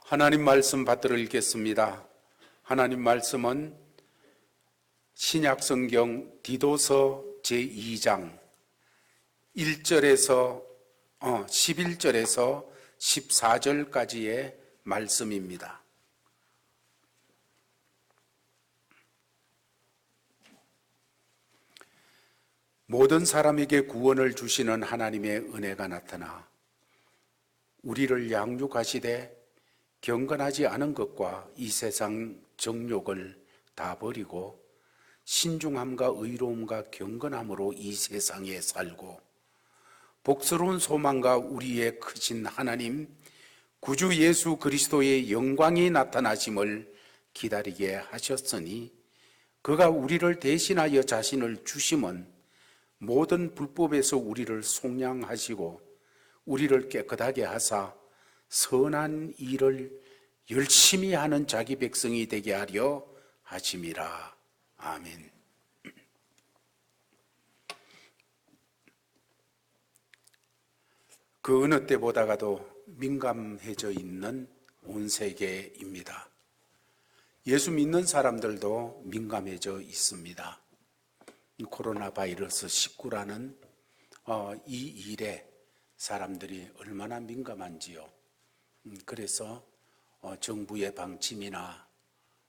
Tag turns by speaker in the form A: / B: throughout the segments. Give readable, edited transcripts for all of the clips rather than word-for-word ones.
A: 하나님 말씀 받들어 읽겠습니다. 하나님 말씀은 신약성경 디도서 제2장 11절에서 14절까지의 말씀입니다. 모든 사람에게 구원을 주시는 하나님의 은혜가 나타나 우리를 양육하시되 경건하지 않은 것과 이 세상 정욕을 다 버리고 신중함과 의로움과 경건함으로 이 세상에 살고 복스러운 소망과 우리의 크신 하나님 구주 예수 그리스도의 영광이 나타나심을 기다리게 하셨으니 그가 우리를 대신하여 자신을 주심은 모든 불법에서 우리를 속량하시고 우리를 깨끗하게 하사 선한 일을 열심히 하는 자기 백성이 되게 하려 하심이라. 아멘. 그 어느 때보다도 민감해져 있는 온 세계입니다. 예수 믿는 사람들도 민감해져 있습니다. 코로나 바이러스 19라는 이 일에 사람들이 얼마나 민감한지요. 그래서 정부의 방침이나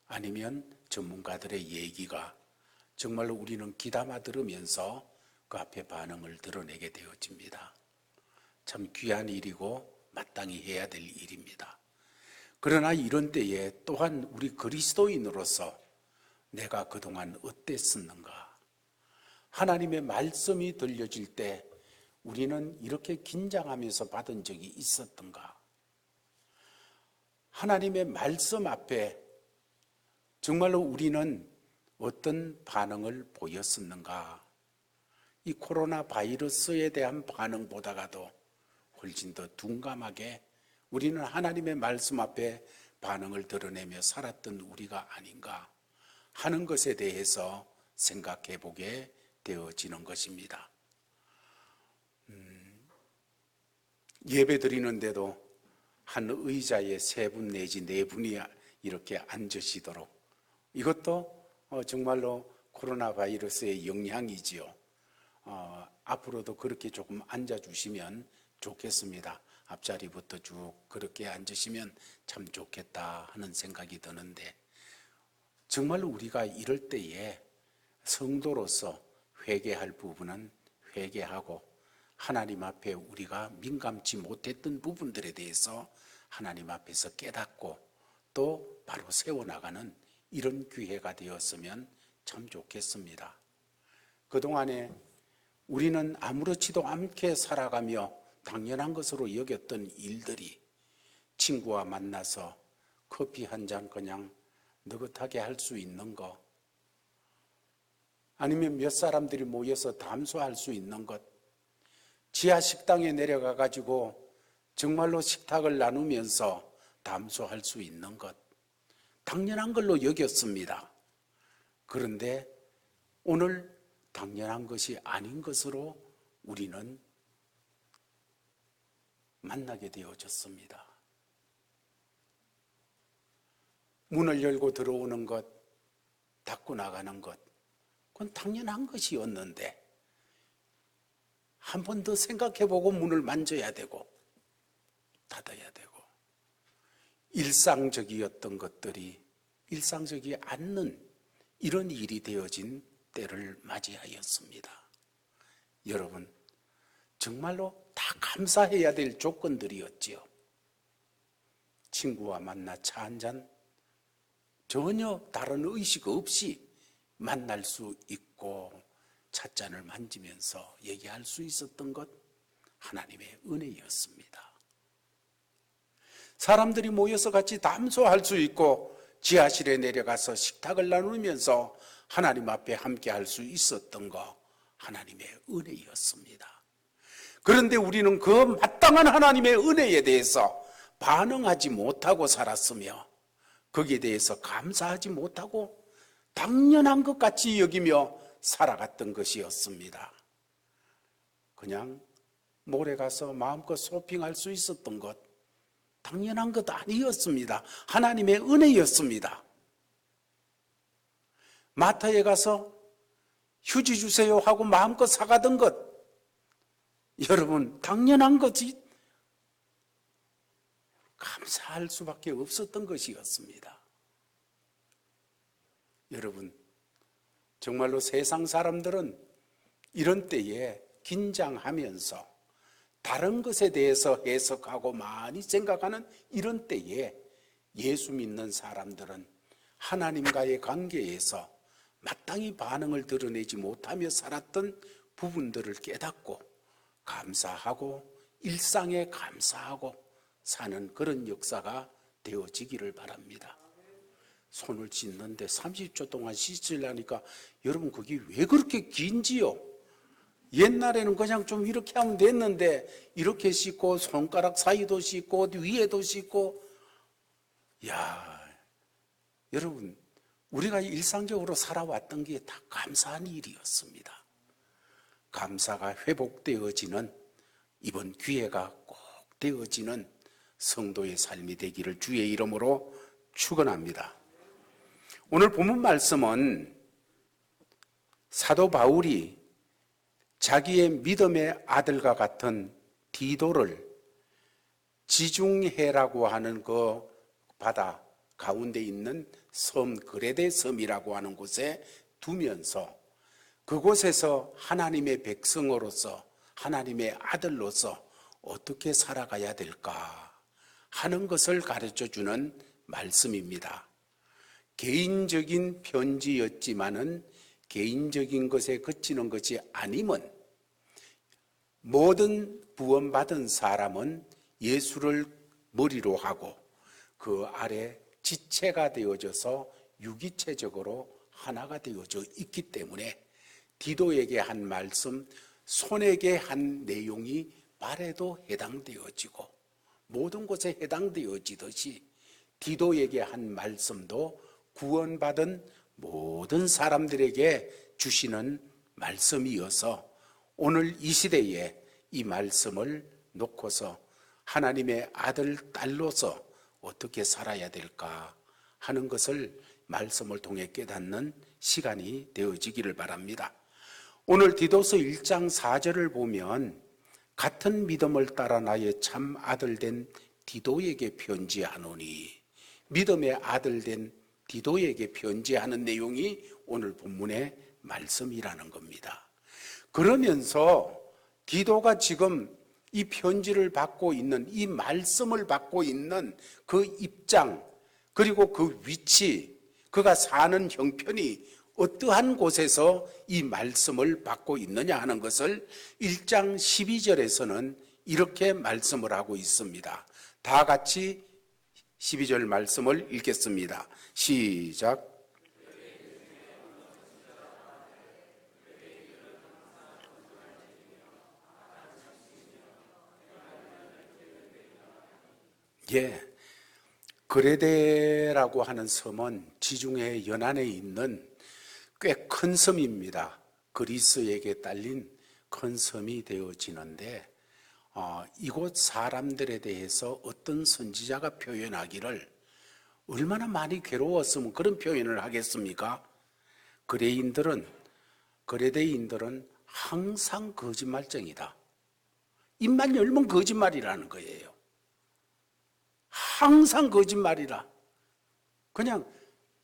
A: 아니면 전문가들의 얘기가 정말로 우리는 귀담아 들으면서 그 앞에 반응을 드러내게 되어집니다. 참 귀한 일이고 마땅히 해야 될 일입니다. 그러나 이런 때에 또한 우리 그리스도인으로서 내가 그동안 어땠었는가? 하나님의 말씀이 들려질 때 우리는 이렇게 긴장하면서 받은 적이 있었던가? 하나님의 말씀 앞에 정말로 우리는 어떤 반응을 보였었는가? 이 코로나 바이러스에 대한 반응보다가도 훨씬 더 둔감하게 우리는 하나님의 말씀 앞에 반응을 드러내며 살았던 우리가 아닌가 하는 것에 대해서 생각해 보게 되어지는 것입니다. 예배 드리는데도 한 의자에 3분 내지 4분이 이렇게 앉으시도록, 이것도 정말로 코로나 바이러스의 영향이지요. 앞으로도 그렇게 조금 앉아주시면 좋겠습니다. 앞자리부터 쭉 그렇게 앉으시면 참 좋겠다 하는 생각이 드는데, 정말로 우리가 이럴 때에 성도로서 회개할 부분은 회개하고 하나님 앞에 우리가 민감치 못했던 부분들에 대해서 하나님 앞에서 깨닫고 또 바로 세워나가는 이런 기회가 되었으면 참 좋겠습니다. 그동안에 우리는 아무렇지도 않게 살아가며 당연한 것으로 여겼던 일들이 친구와 만나서 커피 한 잔 그냥 느긋하게 할 수 있는 것, 아니면 몇 사람들이 모여서 담소할 수 있는 것, 지하 식당에 내려가 가지고 정말로 식탁을 나누면서 담소할 수 있는 것, 당연한 걸로 여겼습니다. 그런데 오늘 당연한 것이 아닌 것으로 우리는 만나게 되어졌습니다. 문을 열고 들어오는 것, 닫고 나가는 것, 그건 당연한 것이었는데 한 번 더 생각해보고 문을 만져야 되고 닫아야 되고, 일상적이었던 것들이 일상적이 않는 이런 일이 되어진 때를 맞이하였습니다. 여러분, 정말로 다 감사해야 될 조건들이었지요. 친구와 만나 차 한잔 전혀 다른 의식 없이 만날 수 있고 찻잔을 만지면서 얘기할 수 있었던 것, 하나님의 은혜였습니다. 사람들이 모여서 같이 담소할 수 있고 지하실에 내려가서 식탁을 나누면서 하나님 앞에 함께 할 수 있었던 것, 하나님의 은혜였습니다. 그런데 우리는 그 마땅한 하나님의 은혜에 대해서 반응하지 못하고 살았으며 거기에 대해서 감사하지 못하고 당연한 것 같이 여기며 살아갔던 것이었습니다. 그냥 몰에 가서 마음껏 쇼핑할 수 있었던 것, 당연한 것 아니었습니다. 하나님의 은혜였습니다. 마트에 가서 휴지 주세요 하고 마음껏 사가던 것, 여러분 당연한 거지 감사할 수밖에 없었던 것이었습니다. 여러분 정말로 세상 사람들은 이런 때에 긴장하면서 다른 것에 대해서 해석하고 많이 생각하는 이런 때에 예수 믿는 사람들은 하나님과의 관계에서 마땅히 반응을 드러내지 못하며 살았던 부분들을 깨닫고 감사하고 일상에 감사하고 사는 그런 역사가 되어지기를 바랍니다. 손을 씻는데 30초 동안 씻으려니까 여러분 그게 왜 그렇게 긴지요? 옛날에는 그냥 좀 이렇게 하면 됐는데 이렇게 씻고 손가락 사이도 씻고 위에도 씻고, 야, 여러분 우리가 일상적으로 살아왔던 게 다 감사한 일이었습니다. 감사가 회복되어지는 이번 기회가 꼭 되어지는 성도의 삶이 되기를 주의 이름으로 축원합니다. 오늘 본문 말씀은 사도 바울이 자기의 믿음의 아들과 같은 디도를 지중해라고 하는 그 바다 가운데 있는 섬 그레데 섬이라고 하는 곳에 두면서 그곳에서 하나님의 백성으로서 하나님의 아들로서 어떻게 살아가야 될까 하는 것을 가르쳐주는 말씀입니다. 개인적인 편지였지만은 개인적인 것에 그치는 것이 아님은 모든 구원받은 사람은 예수를 머리로 하고 그 아래 지체가 되어져서 유기체적으로 하나가 되어져 있기 때문에 디도에게 한 말씀, 손에게 한 내용이 발에도 해당되어지고 모든 곳에 해당되어지듯이 디도에게 한 말씀도 구원받은 모든 사람들에게 주시는 말씀이어서 오늘 이 시대에 이 말씀을 놓고서 하나님의 아들, 딸로서 어떻게 살아야 될까 하는 것을 말씀을 통해 깨닫는 시간이 되어지기를 바랍니다. 오늘 디도서 1장 4절을 보면 같은 믿음을 따라 나의 참 아들 된 디도에게 편지하노니, 믿음의 아들 된 디도에게 편지하는 내용이 오늘 본문의 말씀이라는 겁니다. 그러면서 디도가 지금 이 편지를 받고 있는, 이 말씀을 받고 있는 그 입장, 그리고 그 위치, 그가 사는 형편이 어떠한 곳에서 이 말씀을 받고 있느냐 하는 것을 1장 12절에서는 이렇게 말씀을 하고 있습니다. 다 같이 12절 말씀을 읽겠습니다. 시작. 예, 그레데라고 하는 섬은 지중해 연안에 있는 꽤 큰 섬입니다. 그리스에게 딸린 큰 섬이 되어지는데 이곳 사람들에 대해서 어떤 선지자가 표현하기를 얼마나 많이 괴로웠으면 그런 표현을 하겠습니까? 그레데인들은 항상 거짓말쟁이다. 입만 열면 거짓말이라는 거예요. 항상 거짓말이라. 그냥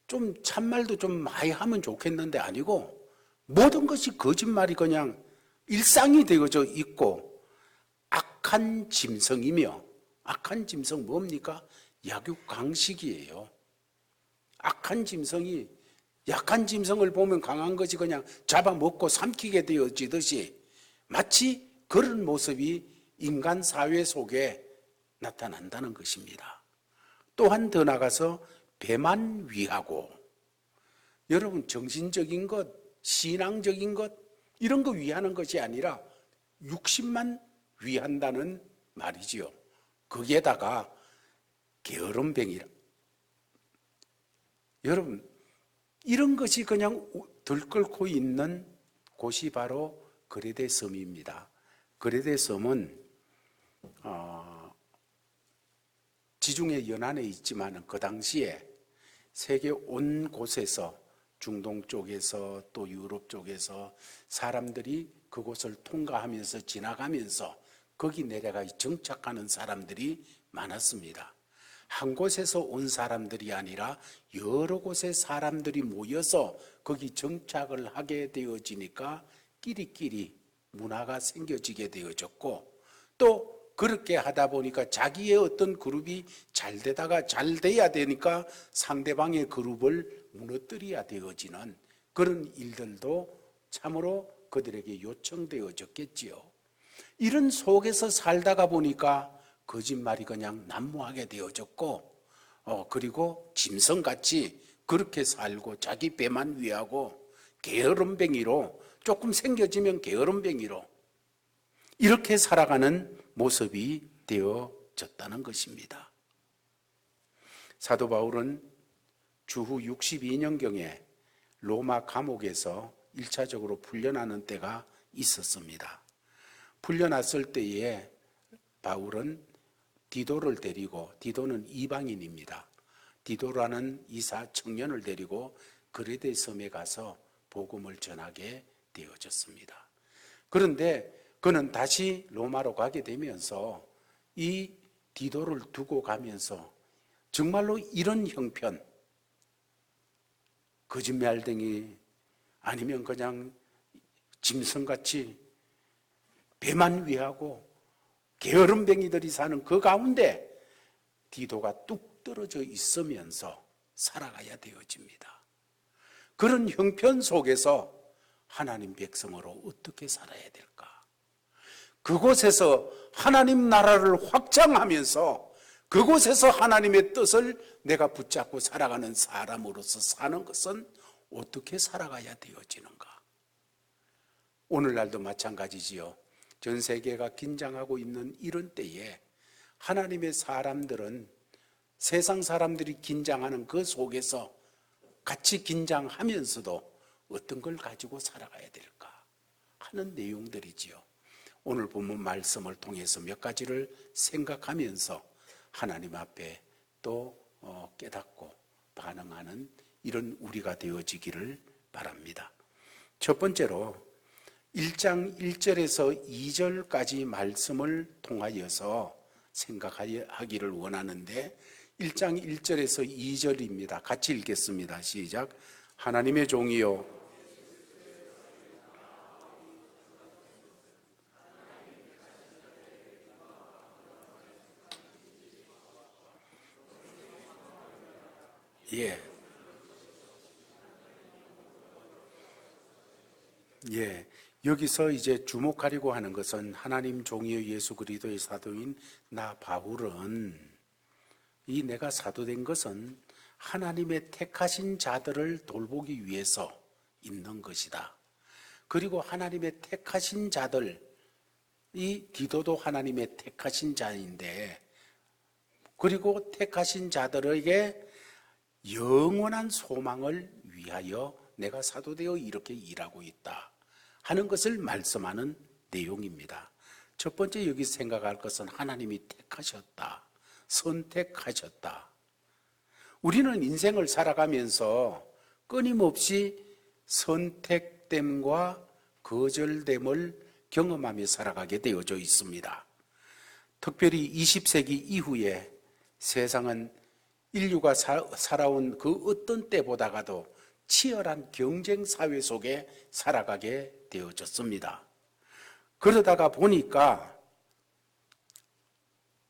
A: 좀 참말도 좀 많이 하면 좋겠는데 아니고 모든 것이 거짓말이 그냥 일상이 되어져 있고 악한 짐승이며, 악한 짐승 뭡니까? 약육강식이에요. 악한 짐승이 약한 짐승을 보면 강한 것이 그냥 잡아먹고 삼키게 되어지듯이 마치 그런 모습이 인간 사회 속에 나타난다는 것입니다. 또한 더 나가서 배만 위하고, 여러분 정신적인 것, 신앙적인 것 이런 거 위하는 것이 아니라 육신만 위한다는 말이지요. 거기에다가 게으름뱅이라. 여러분 이런 것이 그냥 들끓고 있는 곳이 바로 그레데 섬입니다. 그레데 섬은 지중해 연안에 있지만 그 당시에 세계 온 곳에서 중동 쪽에서 또 유럽 쪽에서 사람들이 그곳을 통과하면서 지나가면서 거기 내려가 정착하는 사람들이 많았습니다. 한 곳에서 온 사람들이 아니라 여러 곳의 사람들이 모여서 거기 정착을 하게 되어지니까 끼리끼리 문화가 생겨지게 되어졌고, 또 그렇게 하다 보니까 자기의 어떤 그룹이 잘 되다가 잘 돼야 되니까 상대방의 그룹을 무너뜨려야 되어지는 그런 일들도 참으로 그들에게 요청되어졌겠지요. 이런 속에서 살다가 보니까 거짓말이 그냥 난무하게 되어졌고, 그리고 짐승같이 그렇게 살고 자기 배만 위하고 게으름뱅이로, 조금 생겨지면 게으름뱅이로 이렇게 살아가는 모습이 되어졌다는 것입니다. 사도 바울은 주후 62년경에 로마 감옥에서 1차적으로 풀려나는 때가 있었습니다. 풀려났을 때에 바울은 디도를 데리고, 디도는 이방인입니다. 디도라는 이사 청년을 데리고 그레데 섬에 가서 복음을 전하게 되어졌습니다. 그런데 그는 다시 로마로 가게 되면서 이 디도를 두고 가면서 정말로 이런 형편, 거짓말쟁이 아니면 그냥 짐승같이 배만 위하고 게으름뱅이들이 사는 그 가운데 디도가 뚝 떨어져 있으면서 살아가야 되어집니다. 그런 형편 속에서 하나님 백성으로 어떻게 살아야 될까? 그곳에서 하나님 나라를 확장하면서 그곳에서 하나님의 뜻을 내가 붙잡고 살아가는 사람으로서 사는 것은 어떻게 살아가야 되어지는가? 오늘날도 마찬가지지요. 전 세계가 긴장하고 있는 이런 때에 하나님의 사람들은 세상 사람들이 긴장하는 그 속에서 같이 긴장하면서도 어떤 걸 가지고 살아가야 될까 하는 내용들이지요. 오늘 본문 말씀을 통해서 몇 가지를 생각하면서 하나님 앞에 또 깨닫고 반응하는 이런 우리가 되어지기를 바랍니다. 첫 번째로 1장 1절에서 2절까지 말씀을 통하여서 생각하기를 원하는데, 1장 1절에서 2절입니다. 같이 읽겠습니다. 시작. 하나님의 종이요 여기서 이제 주목하려고 하는 것은 하나님 종이의 예수 그리스도의 사도인 나 바울은, 이 내가 사도된 것은 하나님의 택하신 자들을 돌보기 위해서 있는 것이다. 그리고 하나님의 택하신 자들, 이 디도도 하나님의 택하신 자인데, 그리고 택하신 자들에게 영원한 소망을 위하여 내가 사도되어 이렇게 일하고 있다 하는 것을 말씀하는 내용입니다. 첫 번째 여기 생각할 것은 하나님이 택하셨다, 선택하셨다. 우리는 인생을 살아가면서 끊임없이 선택됨과 거절됨을 경험하며 살아가게 되어져 있습니다. 특별히 20세기 이후에 세상은 인류가 살아온 그 어떤 때보다가도 치열한 경쟁 사회 속에 살아가게 되어졌습니다. 그러다가 보니까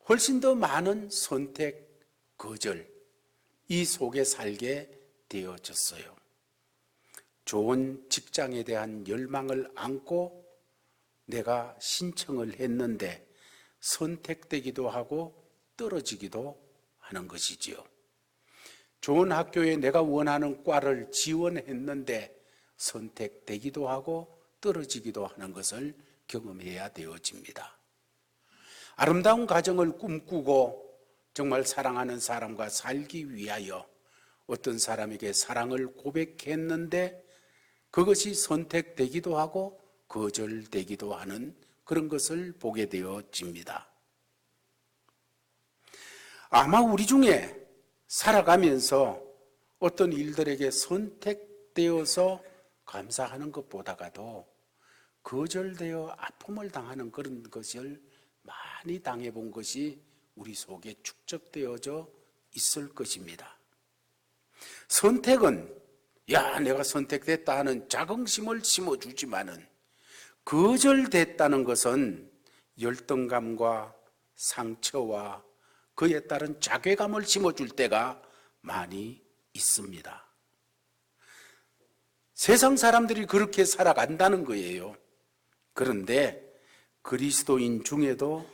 A: 훨씬 더 많은 선택, 거절, 이 속에 살게 되어졌어요. 좋은 직장에 대한 열망을 안고 내가 신청을 했는데 선택되기도 하고 떨어지기도 하는 것이지요. 좋은 학교에 내가 원하는 과를 지원했는데 선택되기도 하고 떨어지기도 하는 것을 경험해야 되어집니다. 아름다운 가정을 꿈꾸고 정말 사랑하는 사람과 살기 위하여 어떤 사람에게 사랑을 고백했는데 그것이 선택되기도 하고 거절되기도 하는 그런 것을 보게 되어집니다. 아마 우리 중에 살아가면서 어떤 일들에게 선택되어서 감사하는 것보다가도 거절되어 아픔을 당하는 그런 것을 많이 당해본 것이 우리 속에 축적되어져 있을 것입니다. 선택은 내가 선택됐다 하는 자긍심을 심어주지만은 거절됐다는 것은 열등감과 상처와 그에 따른 자괴감을 심어줄 때가 많이 있습니다. 세상 사람들이 그렇게 살아간다는 거예요. 그런데 그리스도인 중에도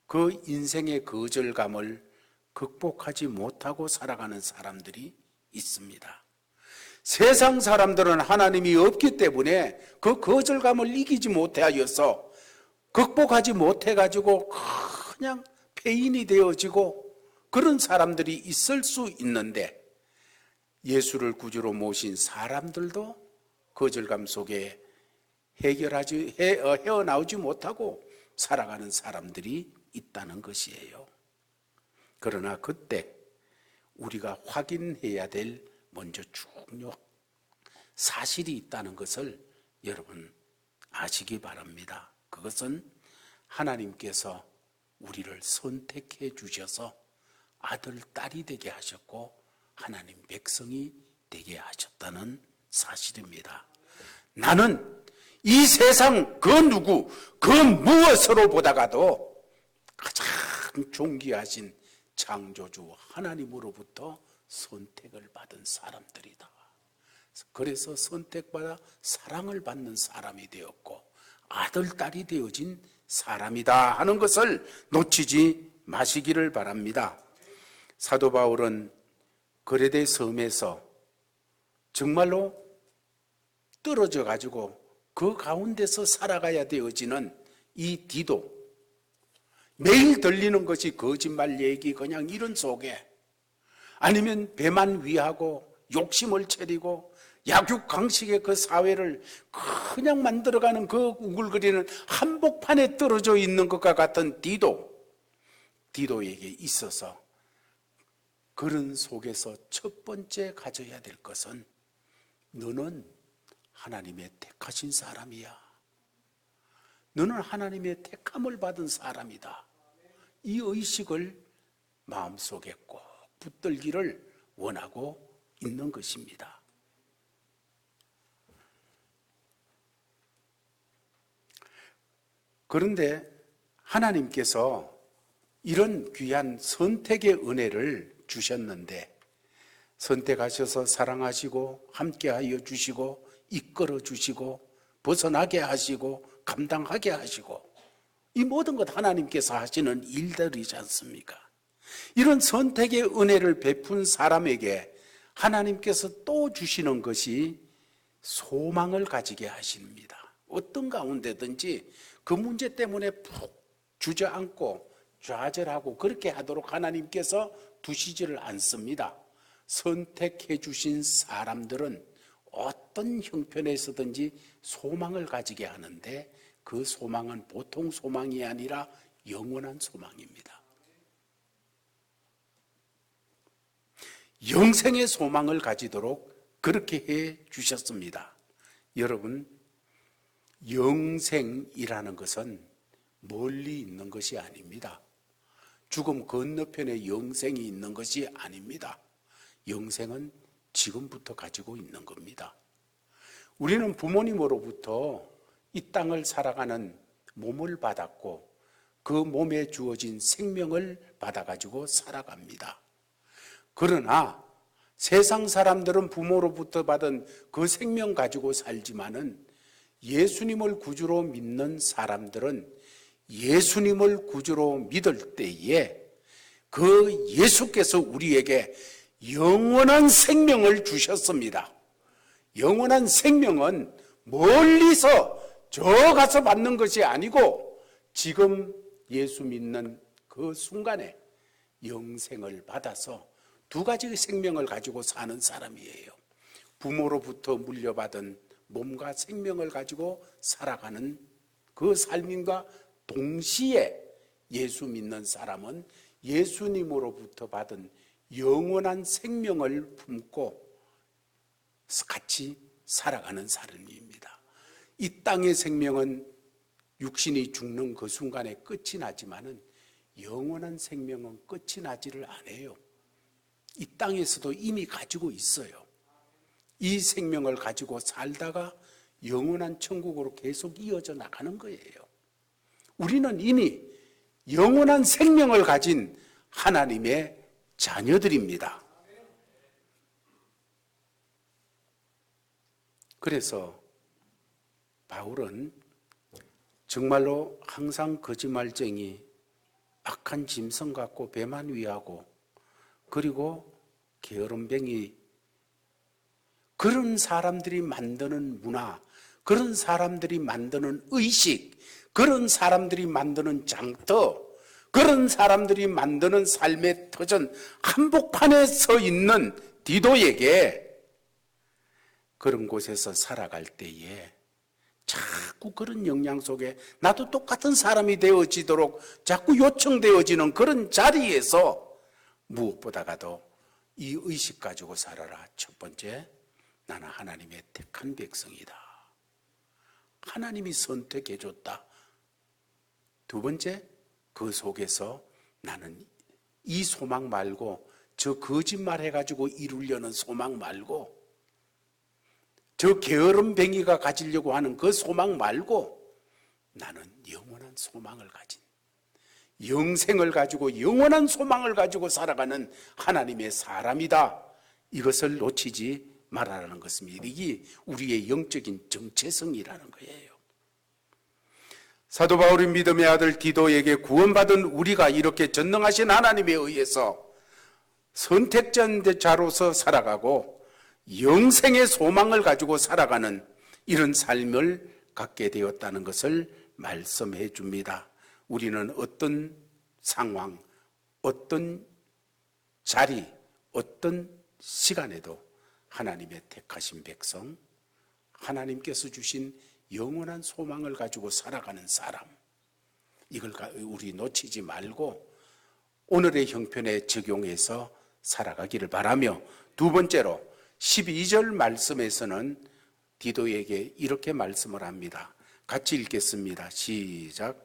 A: 그 인생의 거절감을 극복하지 못하고 살아가는 사람들이 있습니다. 세상 사람들은 하나님이 없기 때문에 그 거절감을 이기지 못하여서 극복하지 못해가지고 그냥 폐인이 되어지고 그런 사람들이 있을 수 있는데 예수를 구주로 모신 사람들도 거절감 속에 헤어나오지 못하고 살아가는 사람들이 있다는 것이에요. 그러나 그때 우리가 확인해야 될 먼저 중요한 사실이 있다는 것을 여러분 아시기 바랍니다. 그것은 하나님께서 우리를 선택해 주셔서 아들, 딸이 되게 하셨고 하나님 백성이 되게 하셨다는 사실입니다. 나는 이 세상 그 누구, 그 무엇으로 보다가도 가장 존귀하신 창조주 하나님으로부터 선택을 받은 사람들이다. 그래서 선택받아 사랑을 받는 사람이 되었고 아들, 딸이 되어진 사람이다 하는 것을 놓치지 마시기를 바랍니다. 사도 바울은 그레데 섬에서 정말로 떨어져 가지고 그 가운데서 살아가야 되어지는 이 디도, 매일 들리는 것이 거짓말 얘기 그냥 이런 속에, 아니면 배만 위하고 욕심을 차리고 약육강식의 그 사회를 그냥 만들어가는 그 우글거리는 한복판에 떨어져 있는 것과 같은 디도에게 있어서 그런 속에서 첫 번째 가져야 될 것은 너는 하나님의 택하신 사람이야. 너는 하나님의 택함을 받은 사람이다. 이 의식을 마음속에 꼭 붙들기를 원하고 있는 것입니다. 그런데 하나님께서 이런 귀한 선택의 은혜를 주셨는데 선택하셔서 사랑하시고 함께하여 주시고 이끌어 주시고 벗어나게 하시고 감당하게 하시고 이 모든 것 하나님께서 하시는 일들이지 않습니까? 이런 선택의 은혜를 베푼 사람에게 하나님께서 또 주시는 것이 소망을 가지게 하십니다. 어떤 가운데든지 그 문제 때문에 푹 주저앉고 좌절하고 그렇게 하도록 하나님께서 두시지를 않습니다. 선택해 주신 사람들은 어떤 형편에서든지 소망을 가지게 하는데 그 소망은 보통 소망이 아니라 영원한 소망입니다. 영생의 소망을 가지도록 그렇게 해 주셨습니다. 여러분, 영생이라는 것은 멀리 있는 것이 아닙니다. 죽음 건너편에 영생이 있는 것이 아닙니다. 영생은 지금부터 가지고 있는 겁니다. 우리는 부모님으로부터 이 땅을 살아가는 몸을 받았고 그 몸에 주어진 생명을 받아가지고 살아갑니다. 그러나 세상 사람들은 부모로부터 받은 그 생명 가지고 살지만은 예수님을 구주로 믿는 사람들은 예수님을 구주로 믿을 때에 그 예수께서 우리에게 영원한 생명을 주셨습니다. 영원한 생명은 멀리서 저 가서 받는 것이 아니고 지금 예수 믿는 그 순간에 영생을 받아서 두 가지의 생명을 가지고 사는 사람이에요. 부모로부터 물려받은 몸과 생명을 가지고 살아가는 그 삶인과 동시에 예수 믿는 사람은 예수님으로부터 받은 영원한 생명을 품고 같이 살아가는 사람입니다. 이 땅의 생명은 육신이 죽는 그 순간에 끝이 나지만은 영원한 생명은 끝이 나지를 않아요. 이 땅에서도 이미 가지고 있어요. 이 생명을 가지고 살다가 영원한 천국으로 계속 이어져 나가는 거예요. 우리는 이미 영원한 생명을 가진 하나님의 자녀들입니다. 그래서 바울은 정말로 항상 거짓말쟁이, 악한 짐승 같고 배만 위하고 그리고 게으름뱅이, 그런 사람들이 만드는 문화, 그런 사람들이 만드는 의식, 그런 사람들이 만드는 장터, 그런 사람들이 만드는 삶의 터전 한복판에 서 있는 디도에게 그런 곳에서 살아갈 때에 자꾸 그런 영향 속에 나도 똑같은 사람이 되어지도록 자꾸 요청되어지는 그런 자리에서 무엇보다가도 이 의식 가지고 살아라. 첫 번째, 나는 하나님의 택한 백성이다. 하나님이 선택해 줬다. 두 번째, 그 속에서 나는 이 소망 말고, 저 거짓말 해가지고 이루려는 소망 말고, 저 게으름뱅이가 가지려고 하는 그 소망 말고 나는 영원한 소망을 가진, 영생을 가지고 영원한 소망을 가지고 살아가는 하나님의 사람이다. 이것을 놓치지 말아라는 것입니다. 이게 우리의 영적인 정체성이라는 거예요. 사도 바울이 믿음의 아들 디도에게 구원받은 우리가 이렇게 전능하신 하나님에 의해서 선택자로서 살아가고 영생의 소망을 가지고 살아가는 이런 삶을 갖게 되었다는 것을 말씀해 줍니다. 우리는 어떤 상황, 어떤 자리, 어떤 시간에도 하나님의 택하신 백성, 하나님께서 주신 영원한 소망을 가지고 살아가는 사람, 이걸 우리 놓치지 말고 오늘의 형편에 적용해서 살아가기를 바라며, 두 번째로 12절 말씀에서는 디도에게 이렇게 말씀을 합니다. 같이 읽겠습니다. 시작.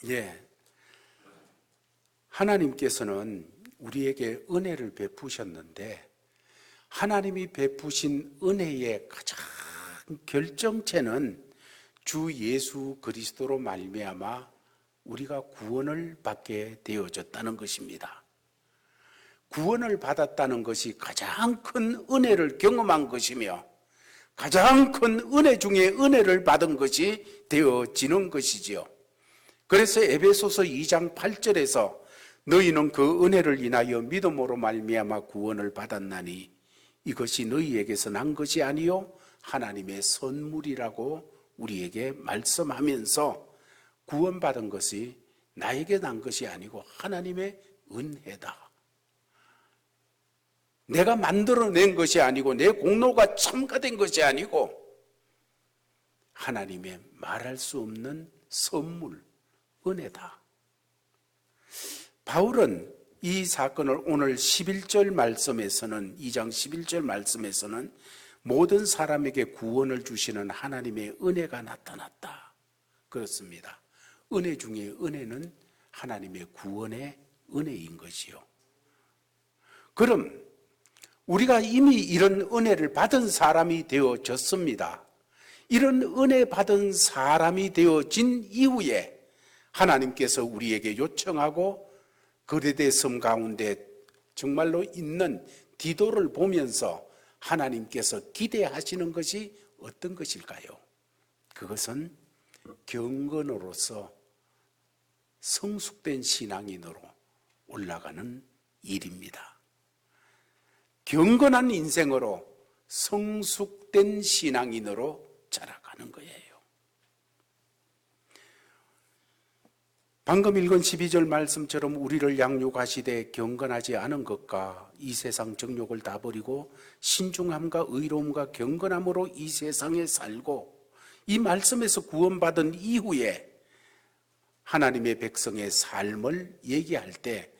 A: 예. 하나님께서는 우리에게 은혜를 베푸셨는데, 하나님이 베푸신 은혜의 가장 결정체는 주 예수 그리스도로 말미암아 우리가 구원을 받게 되어졌다는 것입니다. 구원을 받았다는 것이 가장 큰 은혜를 경험한 것이며 가장 큰 은혜 중에 은혜를 받은 것이 되어지는 것이지요. 그래서 에베소서 2장 8절에서 너희는 그 은혜를 인하여 믿음으로 말미암아 구원을 받았나니 이것이 너희에게서 난 것이 아니요 하나님의 선물이라고 우리에게 말씀하면서, 구원받은 것이 나에게 난 것이 아니고 하나님의 은혜다. 내가 만들어낸 것이 아니고 내 공로가 첨가된 것이 아니고 하나님의 말할 수 없는 선물, 은혜다. 바울은 이 사건을 오늘 11절 말씀에서는, 2장 11절 말씀에서는 모든 사람에게 구원을 주시는 하나님의 은혜가 나타났다. 그렇습니다. 은혜 중에 은혜는 하나님의 구원의 은혜인 것이요. 그럼 우리가 이미 이런 은혜를 받은 사람이 되어졌습니다. 이런 은혜 받은 사람이 되어진 이후에 하나님께서 우리에게 요청하고 거레데 섬 가운데 정말로 있는 디도를 보면서 하나님께서 기대하시는 것이 어떤 것일까요? 그것은 경건으로서 성숙된 신앙인으로 올라가는 일입니다. 경건한 인생으로 성숙된 신앙인으로 자라가는 거예요. 방금 읽은 12절 말씀처럼 우리를 양육하시되 경건하지 않은 것과 이 세상 정욕을 다 버리고 신중함과 의로움과 경건함으로 이 세상에 살고, 이 말씀에서 구원받은 이후에 하나님의 백성의 삶을 얘기할 때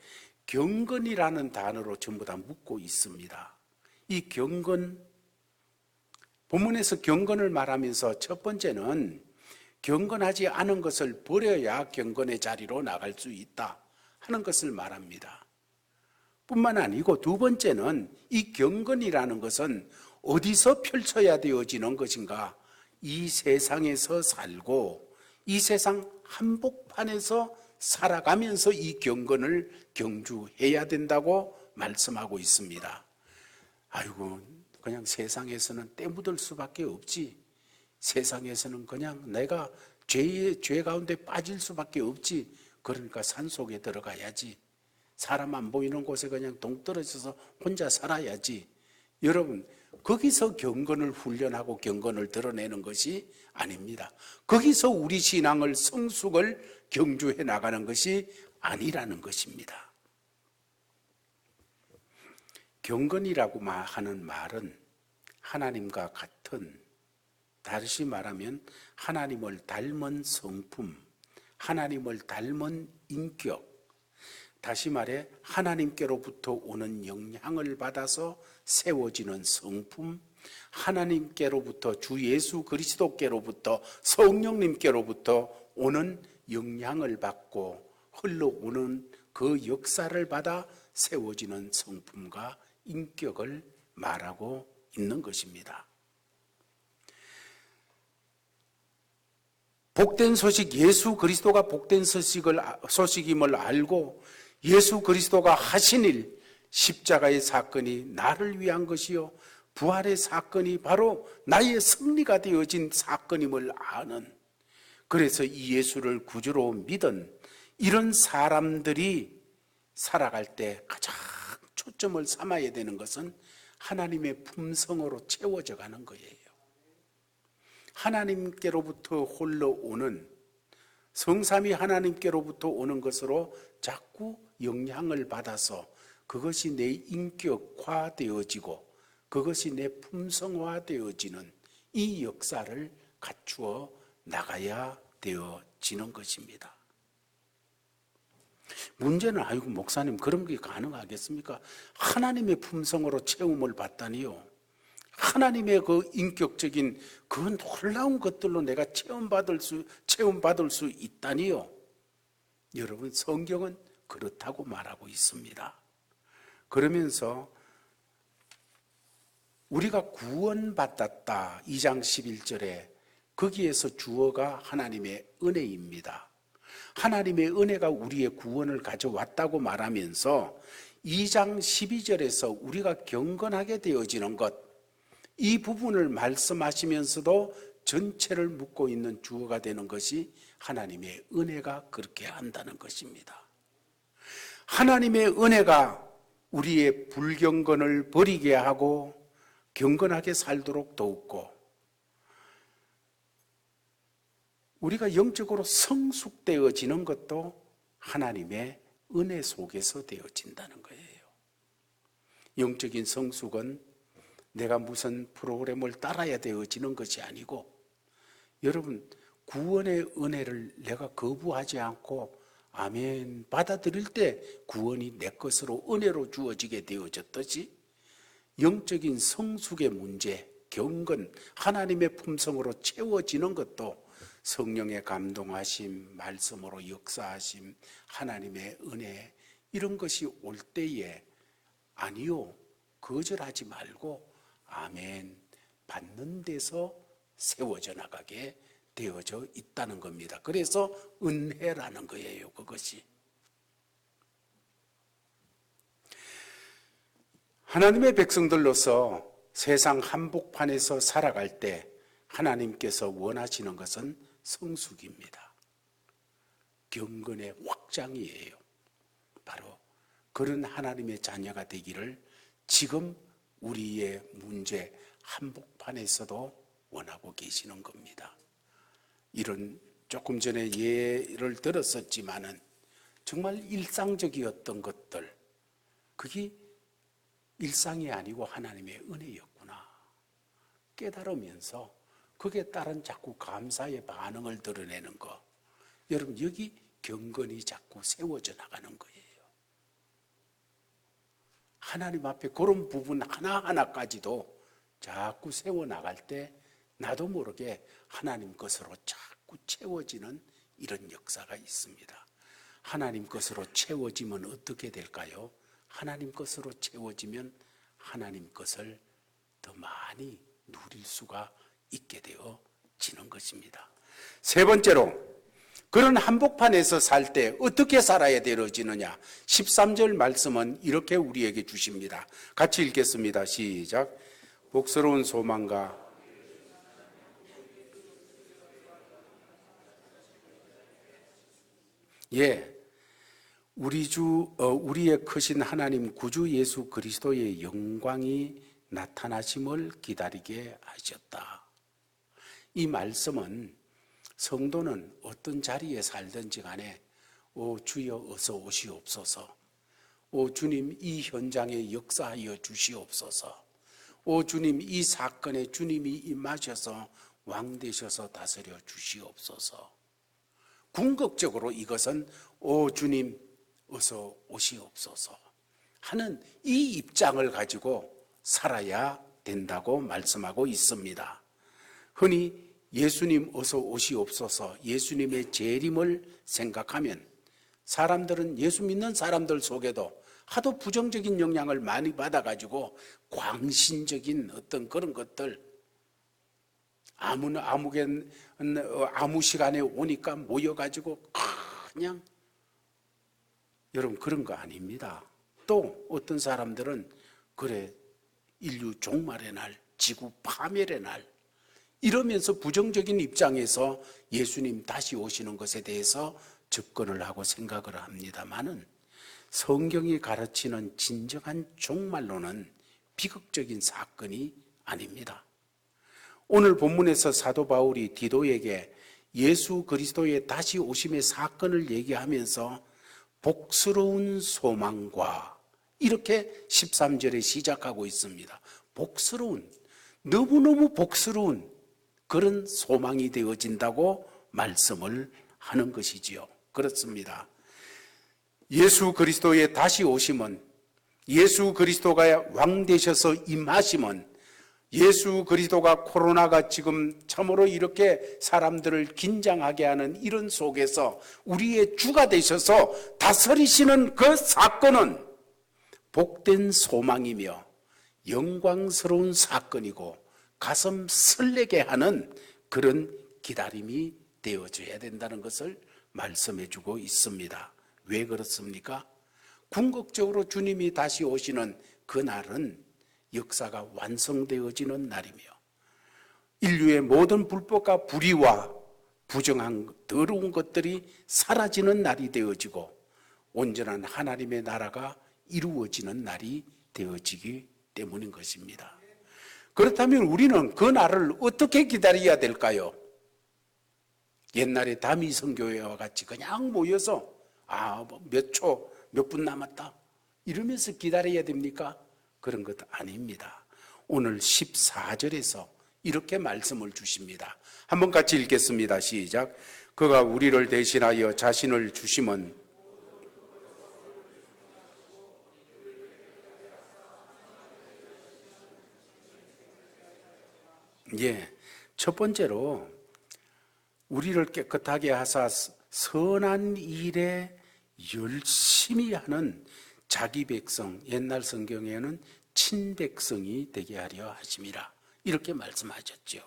A: 경건이라는 단어로 전부 다 묶고 있습니다. 이 경건, 본문에서 경건을 말하면서 첫 번째는 경건하지 않은 것을 버려야 경건의 자리로 나갈 수 있다 하는 것을 말합니다. 뿐만 아니고 두 번째는 이 경건이라는 것은 어디서 펼쳐야 되어지는 것인가? 이 세상에서 살고 이 세상 한복판에서 살아가면서 이 경건을 경주해야 된다고 말씀하고 있습니다. 아이고, 그냥 세상에서는 때묻을 수밖에 없지. 세상에서는 그냥 내가 죄 가운데 빠질 수밖에 없지. 그러니까 산속에 들어가야지. 사람 안 보이는 곳에 그냥 동떨어져서 혼자 살아야지. 여러분, 거기서 경건을 훈련하고 경건을 드러내는 것이 아닙니다. 거기서 우리 신앙을 성숙을 경주해 나가는 것이 아니라는 것입니다. 경건이라고 하는 말은 하나님과 같은, 다시 말하면 하나님을 닮은 성품, 하나님을 닮은 인격, 다시 말해 하나님께로부터 오는 영향을 받아서 세워지는 성품, 하나님께로부터 주 예수 그리스도께로부터 성령님께로부터 오는 영향을 받고 흘러오는 그 역사를 받아 세워지는 성품과 인격을 말하고 있는 것입니다. 복된 소식, 예수 그리스도가 복된 소식임을 알고 예수 그리스도가 하신 일, 십자가의 사건이 나를 위한 것이요 부활의 사건이 바로 나의 승리가 되어진 사건임을 아는, 그래서 이 예수를 구주로 믿은 이런 사람들이 살아갈 때 가장 초점을 삼아야 되는 것은 하나님의 품성으로 채워져 가는 거예요. 하나님께로부터 흘러오는, 성삼위 하나님께로부터 오는 것으로 자꾸 영향을 받아서 그것이 내 인격화되어지고 그것이 내 품성화되어지는 이 역사를 갖추어 나가야 되어지는 것입니다. 문제는, 아이고 목사님 그런 게 가능하겠습니까? 하나님의 품성으로 채움을 받다니요. 하나님의 그 인격적인 그 놀라운 것들로 내가 체험받을 수 있다니요. 여러분, 성경은 그렇다고 말하고 있습니다. 그러면서 우리가 구원받았다 2장 11절에 거기에서 주어가 하나님의 은혜입니다. 하나님의 은혜가 우리의 구원을 가져왔다고 말하면서 2장 12절에서 우리가 경건하게 되어지는 것, 이 부분을 말씀하시면서도 전체를 묶고 있는 주어가 되는 것이 하나님의 은혜가 그렇게 한다는 것입니다. 하나님의 은혜가 우리의 불경건을 버리게 하고 경건하게 살도록 도우고 우리가 영적으로 성숙되어지는 것도 하나님의 은혜 속에서 되어진다는 거예요. 영적인 성숙은 내가 무슨 프로그램을 따라야 되어지는 것이 아니고, 여러분, 구원의 은혜를 내가 거부하지 않고 아멘 받아들일 때 구원이 내 것으로 은혜로 주어지게 되어졌듯이 영적인 성숙의 문제, 경건, 하나님의 품성으로 채워지는 것도 성령의 감동하심, 말씀으로 역사하심, 하나님의 은혜, 이런 것이 올 때에 아니요, 거절하지 말고 아멘 받는 데서 세워져 나가게 되어져 있다는 겁니다. 그래서 은혜라는 거예요, 그것이. 하나님의 백성들로서 세상 한복판에서 살아갈 때 하나님께서 원하시는 것은 성숙입니다. 경건의 확장이에요. 바로 그런 하나님의 자녀가 되기를 지금 우리의 문제 한복판에서도 원하고 계시는 겁니다. 이런 조금 전에 예를 들었었지만은 정말 일상적이었던 것들, 그게 일상이 아니고 하나님의 은혜였구나 깨달으면서 거기에 따른 자꾸 감사의 반응을 드러내는 거. 여러분, 여기 경건이 자꾸 세워져 나가는 거예요. 하나님 앞에 그런 부분 하나하나까지도 자꾸 세워나갈 때 나도 모르게 하나님 것으로 자꾸 채워지는 이런 역사가 있습니다. 하나님 것으로 채워지면 어떻게 될까요? 하나님 것으로 채워지면 하나님 것을 더 많이 누릴 수가 있게 되어지는 것입니다. 세 번째로, 그런 한복판에서 살 때 어떻게 살아야 되어지느냐. 13절 말씀은 이렇게 우리에게 주십니다. 같이 읽겠습니다. 시작. 복스러운 소망과 우리의 크신 하나님 구주 예수 그리스도의 영광이 나타나심을 기다리게 하셨다. 이 말씀은 성도는 어떤 자리에 살든지 간에 오 주여 어서 오시옵소서, 오 주님 이 현장에 역사하여 주시옵소서, 오 주님 이 사건에 주님이 임하셔서 왕 되셔서 다스려 주시옵소서. 궁극적으로 이것은 오 주님 어서 오시옵소서 하는 이 입장을 가지고 살아야 된다고 말씀하고 있습니다. 흔히 예수님 어서 오시옵소서, 예수님의 재림을 생각하면 사람들은, 예수 믿는 사람들 속에도 하도 부정적인 영향을 많이 받아가지고 광신적인 어떤 그런 것들, 아무 시간에 오니까 모여가지고 그냥, 여러분 그런 거 아닙니다. 또 어떤 사람들은 그래 인류 종말의 날, 지구 파멸의 날 이러면서 부정적인 입장에서 예수님 다시 오시는 것에 대해서 접근을 하고 생각을 합니다만은 성경이 가르치는 진정한 종말론은 비극적인 사건이 아닙니다. 오늘 본문에서 사도 바울이 디도에게 예수 그리스도의 다시 오심의 사건을 얘기하면서 복스러운 소망과 이렇게 13절에 시작하고 있습니다. 복스러운, 너무너무 복스러운 그런 소망이 되어진다고 말씀을 하는 것이지요. 그렇습니다. 예수 그리스도의 다시 오심은, 예수 그리스도가 왕 되셔서 임하심은, 예수 그리스도가 코로나가 지금 참으로 이렇게 사람들을 긴장하게 하는 이런 속에서 우리의 주가 되셔서 다스리시는 그 사건은 복된 소망이며 영광스러운 사건이고 가슴 설레게 하는 그런 기다림이 되어줘야 된다는 것을 말씀해 주고 있습니다. 왜 그렇습니까? 궁극적으로 주님이 다시 오시는 그날은 역사가 완성되어지는 날이며 인류의 모든 불법과 불의와 부정한 더러운 것들이 사라지는 날이 되어지고 온전한 하나님의 나라가 이루어지는 날이 되어지기 때문인 것입니다. 그렇다면 우리는 그 날을 어떻게 기다려야 될까요? 옛날에 다미성교회와 같이 그냥 모여서 몇 초, 몇 분 남았다 이러면서 기다려야 됩니까? 그런 것 아닙니다. 오늘 14절에서 이렇게 말씀을 주십니다. 한번 같이 읽겠습니다. 시작. 그가 우리를 대신하여 자신을 주심은 첫 번째로 우리를 깨끗하게 하사 선한 일에 열심히 하는 자기 백성, 옛날 성경에는 친백성이 되게 하려 하심이라 이렇게 말씀하셨죠.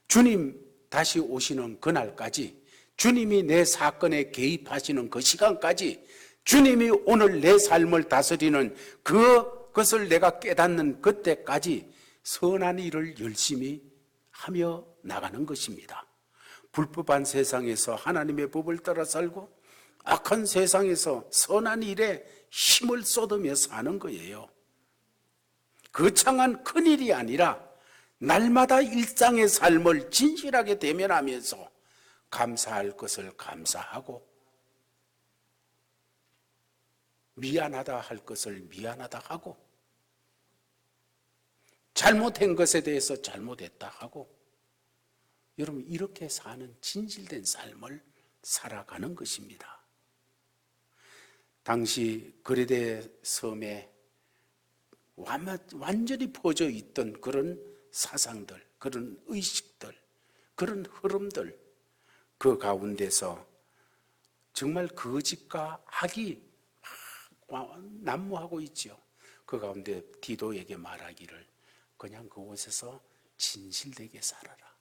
A: 주님 다시 오시는 그날까지, 주님이 내 사건에 개입하시는 그 시간까지, 주님이 오늘 내 삶을 다스리는 그것을 내가 깨닫는 그때까지 선한 일을 열심히 하며 나가는 것입니다. 불법한 세상에서 하나님의 법을 따라 살고 악한 세상에서 선한 일에 힘을 쏟으며 사는 거예요. 거창한 큰일이 아니라 날마다 일상의 삶을 진실하게 대면하면서 감사할 것을 감사하고 미안하다 할 것을 미안하다 하고 잘못한 것에 대해서 잘못했다 하고 여러분 이렇게 사는 진실된 삶을 살아가는 것입니다. 당시 그레데 섬에 완전히 퍼져 있던 그런 사상들, 그런 의식들, 그런 흐름들 그 가운데서 정말 거짓과 악이 난무하고 있죠. 그 가운데 디도에게 말하기를 그냥 그곳에서 진실되게 살아라.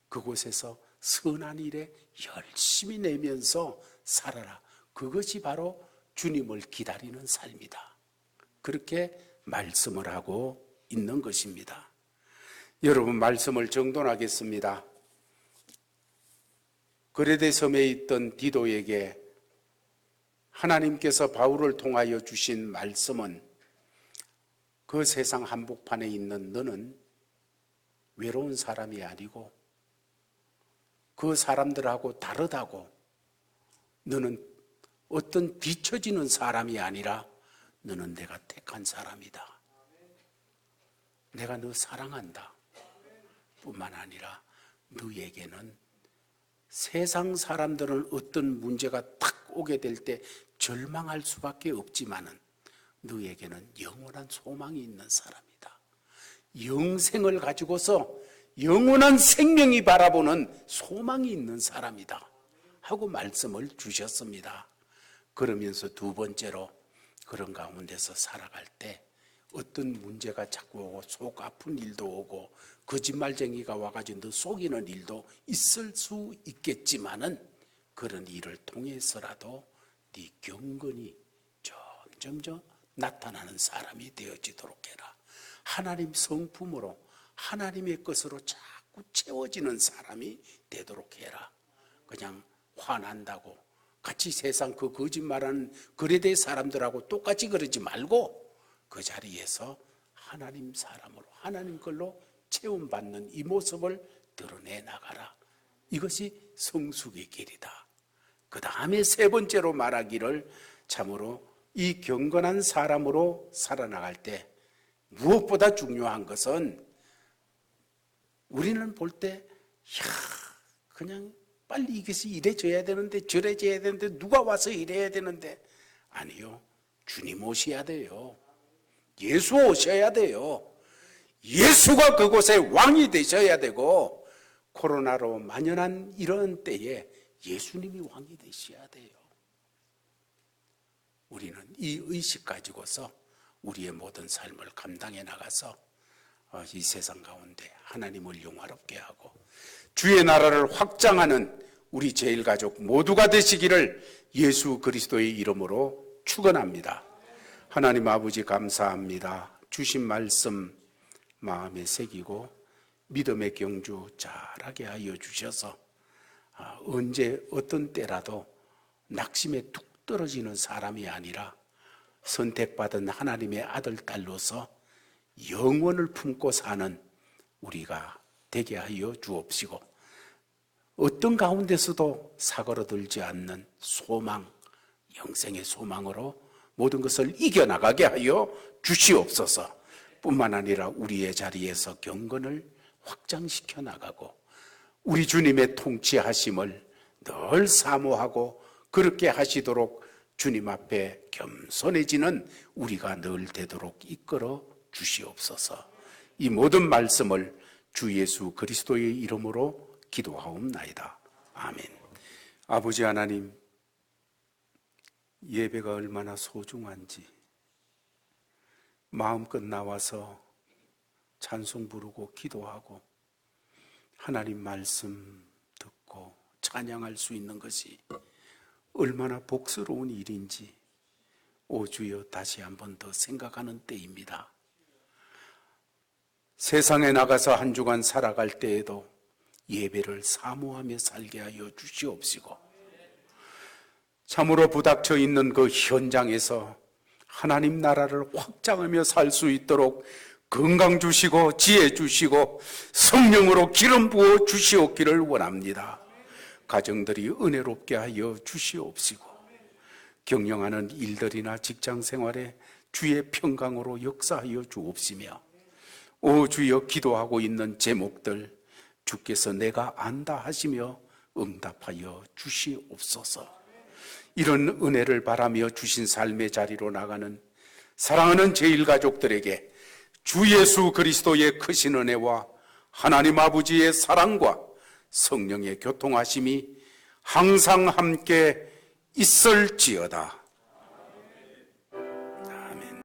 A: 그곳에서 선한 일에 열심히 내면서 살아라. 그것이 바로 주님을 기다리는 삶이다. 그렇게 말씀을 하고 있는 것입니다. 여러분 말씀을 정돈하겠습니다. 그레데 섬에 있던 디도에게 하나님께서 바울을 통하여 주신 말씀은 그 세상 한복판에 있는 너는 외로운 사람이 아니고 그 사람들하고 다르다고 너는 어떤 뒤처지는 사람이 아니라 너는 내가 택한 사람이다. 내가 너 사랑한다. 뿐만 아니라 너에게는 세상 사람들은 어떤 문제가 딱 오게 될 때 절망할 수밖에 없지만은 너에게는 영원한 소망이 있는 사람이다. 영생을 가지고서 영원한 생명이 바라보는 소망이 있는 사람이다. 하고 말씀을 주셨습니다. 그러면서 두 번째로 그런 가운데서 살아갈 때 어떤 문제가 자꾸 오고 속 아픈 일도 오고 거짓말쟁이가 와가지고 너 속이는 일도 있을 수 있겠지만은 그런 일을 통해서라도 네 경건이 점점 나타나는 사람이 되어지도록 해라. 하나님 성품으로 하나님의 것으로 자꾸 채워지는 사람이 되도록 해라. 그냥 화난다고 같이 세상 그 거짓말하는 그레데 사람들하고 똑같이 그러지 말고 그 자리에서 하나님 사람으로 하나님 걸로 채움받는 이 모습을 드러내 나가라. 이것이 성숙의 길이다. 그 다음에 세 번째로 말하기를 참으로 이 경건한 사람으로 살아나갈 때 무엇보다 중요한 것은 우리는 볼 때 그냥 빨리 이것이 이래져야 되는데 저래져야 되는데 누가 와서 이래야 되는데 아니요. 주님 오셔야 돼요. 예수 오셔야 돼요. 예수가 그곳의 왕이 되셔야 되고 코로나로 만연한 이런 때에 예수님이 왕이 되셔야 돼요. 우리는 이 의식 가지고서 우리의 모든 삶을 감당해 나가서 이 세상 가운데 하나님을 영화롭게 하고 주의 나라를 확장하는 우리 제일가족 모두가 되시기를 예수 그리스도의 이름으로 축원합니다. 하나님 아버지 감사합니다. 주신 말씀 마음에 새기고 믿음의 경주 잘하게 하여 주셔서 언제 어떤 때라도 낙심에 뚝 떨어지는 사람이 아니라 선택받은 하나님의 아들 딸로서 영원을 품고 사는 우리가 되게 하여 주옵시고 어떤 가운데서도 사그러들지 않는 소망, 영생의 소망으로 모든 것을 이겨나가게 하여 주시옵소서. 뿐만 아니라 우리의 자리에서 경건을 확장시켜 나가고 우리 주님의 통치하심을 늘 사모하고 그렇게 하시도록 주님 앞에 겸손해지는 우리가 늘 되도록 이끌어 주시옵소서. 이 모든 말씀을 주 예수 그리스도의 이름으로 기도하옵나이다. 아멘. 아버지 하나님, 예배가 얼마나 소중한지 마음껏 나와서 찬송 부르고 기도하고 하나님 말씀 듣고 찬양할 수 있는 것이 얼마나 복스러운 일인지 오 주여 다시 한번 더 생각하는 때입니다. 세상에 나가서 한 주간 살아갈 때에도 예배를 사모하며 살게 하여 주시옵시고 참으로 부닥쳐 있는 그 현장에서 하나님 나라를 확장하며 살 수 있도록 건강 주시고 지혜 주시고 성령으로 기름 부어 주시옵기를 원합니다. 가정들이 은혜롭게 하여 주시옵시고, 경영하는 일들이나 직장 생활에 주의 평강으로 역사하여 주옵시며, 오 주여, 기도하고 있는 제목들 주께서 내가 안다 하시며 응답하여 주시옵소서. 이런 은혜를 바라며 주신 삶의 자리로 나가는 사랑하는 제1가족들에게 주 예수 그리스도의 크신 은혜와 하나님 아버지의 사랑과 성령의 교통하심이 항상 함께 있을지어다.